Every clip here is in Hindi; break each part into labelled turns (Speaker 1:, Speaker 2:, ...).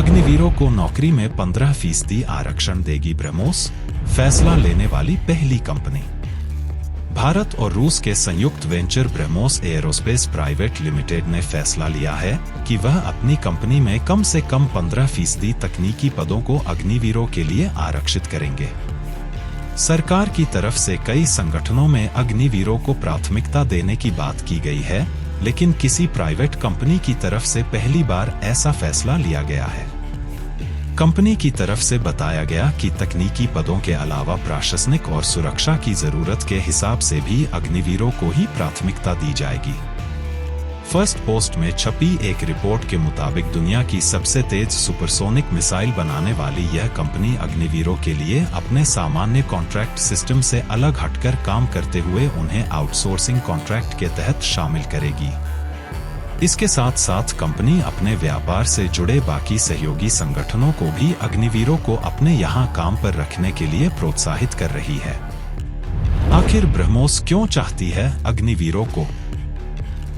Speaker 1: अग्निवीरों को नौकरी में 15% आरक्षण देगी ब्रह्मोस, फैसला लेने वाली पहली कंपनी। भारत और रूस के संयुक्त venture BrahMos aerospace private limited ने फैसला लिया है कि वह अपनी कंपनी में कम से कम 15% तकनीकी पदों को अग्निवीरों के लिए आरक्षित करेंगे। सरकार की तरफ से कई संगठनों में अग्निवीरों को प्राथमिकता देने की बात की गई है, लेकिन किसी प्राइवेट कंपनी की तरफ से पहली बार ऐसा फैसला लिया गया है। कंपनी की तरफ से बताया गया कि तकनीकी पदों के अलावा प्रशासनिक और सुरक्षा की जरूरत के हिसाब से भी अग्निवीरों को ही प्राथमिकता दी जाएगी। फर्स्ट पोस्ट में छपी एक रिपोर्ट के मुताबिक दुनिया की सबसे तेज सुपरसोनिक मिसाइल बनाने वाली यह कंपनी अग्निवीरों के लिए अपने सामान्य कॉन्ट्रैक्ट सिस्टम से अलग हटकर काम करते हुए उन्हें आउटसोर्सिंग कॉन्ट्रैक्ट के तहत शामिल करेगी। इसके साथ साथ कंपनी अपने व्यापार से जुड़े बाकी सहयोगी संगठनों को भी अग्निवीरों को अपने यहाँ काम पर रखने के लिए प्रोत्साहित कर रही है। आखिर ब्रह्मोस क्यों चाहती है अग्निवीरों को?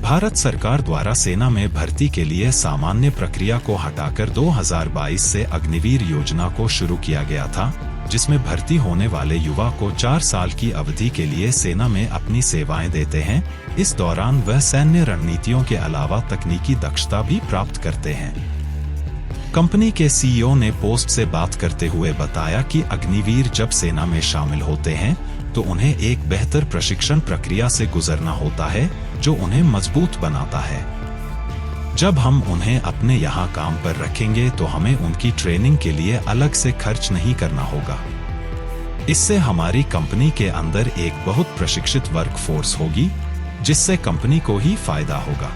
Speaker 1: भारत सरकार द्वारा सेना में भर्ती के लिए सामान्य प्रक्रिया को हटाकर 2022 से अग्निवीर योजना को शुरू किया गया था, जिसमें भर्ती होने वाले युवा को 4 साल की अवधि के लिए सेना में अपनी सेवाएं देते हैं। इस दौरान वह सैन्य रणनीतियों के अलावा तकनीकी दक्षता भी प्राप्त करते हैं। कंपनी के सीईओ ने पोस्ट से बात करते हुए बताया कि अग्निवीर जब सेना में शामिल होते हैं तो उन्हें एक बेहतर प्रशिक्षण प्रक्रिया से गुजरना होता है, जो उन्हें मजबूत बनाता है। जब हम उन्हें अपने यहाँ काम पर रखेंगे तो हमें उनकी ट्रेनिंग के लिए अलग से खर्च नहीं करना होगा। इससे हमारी कंपनी के अंदर एक बहुत प्रशिक्षित वर्कफोर्स होगी, जिससे कंपनी को ही फायदा होगा।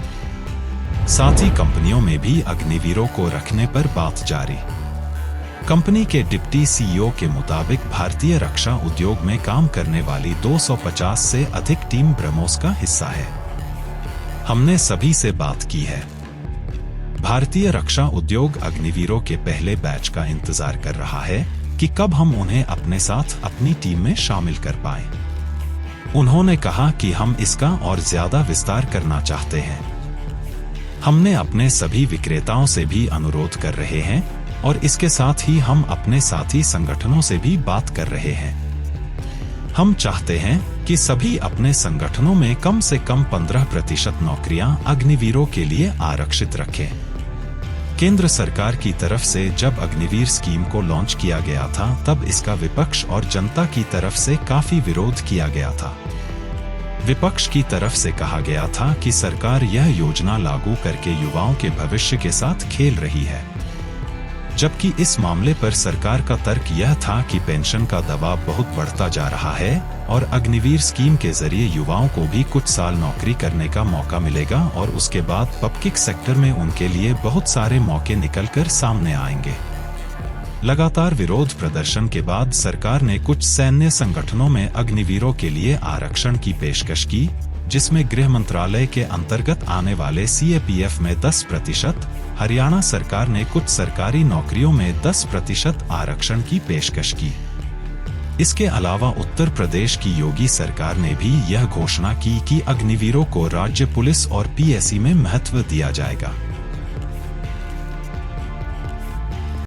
Speaker 1: साथ ही कंपनियों में भी अग्निवीरों को रखने पर बात जारी। कंपनी के डिप्टी सीईओ के मुताबिक भारतीय रक्षा उद्योग में काम करने वाली 250 से अधिक टीम ब्रह्मोस का हिस्सा है। हमने सभी से बात की है। भारतीय रक्षा उद्योग अग्निवीरों के पहले बैच का इंतजार कर रहा है कि कब हम उन्हें अपने साथ अपनी टीम में शामिल कर पाएं। उन्होंने कहा कि हम इसका और ज्यादा विस्तार करना चाहते हैं। हमने अपने सभी विक्रेताओं से भी अनुरोध कर रहे हैं और इसके साथ ही हम अपने साथी संगठनों से भी बात कर रहे हैं। हम चाहते हैं कि सभी अपने संगठनों में कम से कम 15% नौकरियां अग्निवीरों के लिए आरक्षित रखें। केंद्र सरकार की तरफ से जब अग्निवीर स्कीम को लॉन्च किया गया था, तब इसका विपक्ष और जनता की तरफ से काफी विरोध किया गया था। विपक्ष की तरफ से कहा गया था कि सरकार यह योजना लागू करके युवाओं के भविष्य के साथ खेल रही है, जबकि इस मामले पर सरकार का तर्क यह था कि पेंशन का दबाव बहुत बढ़ता जा रहा है और अग्निवीर स्कीम के जरिए युवाओं को भी कुछ साल नौकरी करने का मौका मिलेगा और उसके बाद पब्लिक सेक्टर में उनके लिए बहुत सारे मौके निकलकर सामने आएंगे। लगातार विरोध प्रदर्शन के बाद सरकार ने कुछ सैन्य संगठनों में अग्निवीरों के लिए आरक्षण की पेशकश की, जिसमें गृह मंत्रालय के अंतर्गत आने वाले सीएपीएफ में 10%, हरियाणा सरकार ने कुछ सरकारी नौकरियों में 10% आरक्षण की पेशकश की। इसके अलावा उत्तर प्रदेश की योगी सरकार ने भी यह घोषणा की कि अग्निवीरों को राज्य पुलिस और पीएससी में महत्व दिया जाएगा।